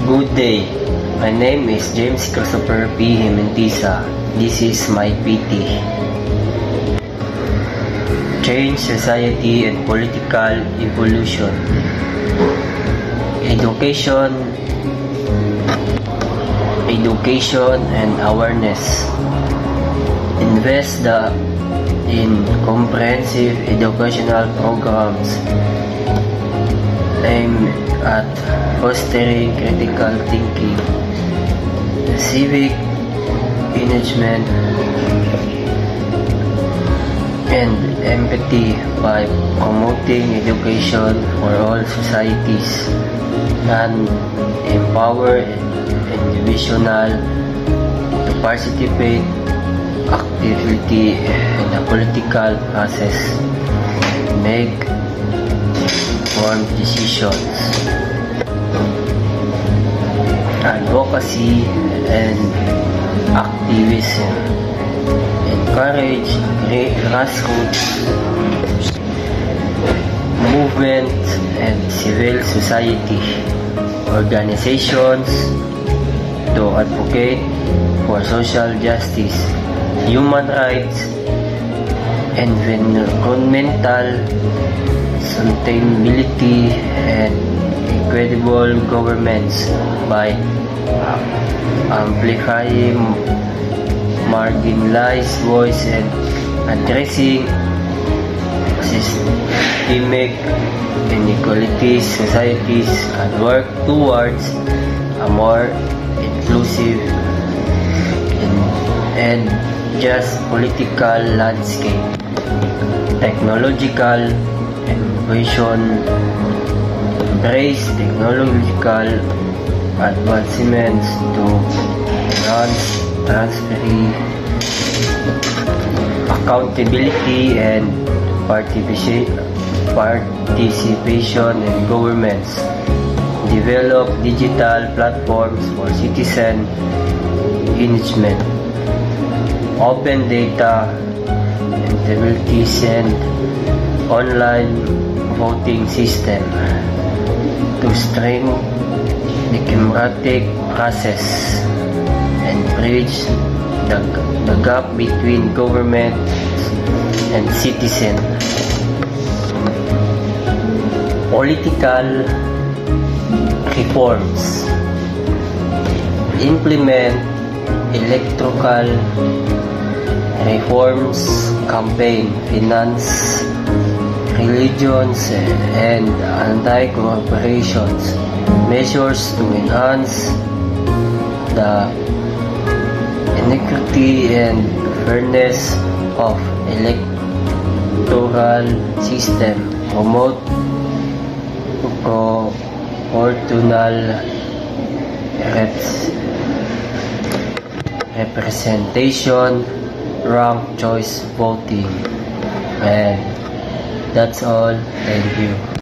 Good day. My name is James Christopher P. Jimentisa. This is my PT. Change society and political evolution. Education and awareness. Invest in comprehensive educational programs aimed at fostering critical thinking, civic engagement, and empathy by promoting education for all societies and empower individuals to participate actively in the political process, make informed decisions. Advocacy and activism. Encourage grassroots movement and civil society organizations to advocate for social justice, human rights, environmental sustainability, and equitable governments by amplifying marginalized voices and addressing systemic inequalities societies and work towards a more inclusive and just political landscape. Technological innovation. Embrace technological advancements to enhance transparency, accountability, and participation in governments. Develop digital platforms for citizen engagement. Open data integrity and online voting system to strengthen the democratic process and bridge the gap between government and citizen. Political reforms. Implement electoral reforms, campaign finance, religions, and anti-corruption measures to enhance the inequity and fairness of electoral system, promote proportional representation, ranked choice voting. And that's all. Thank you.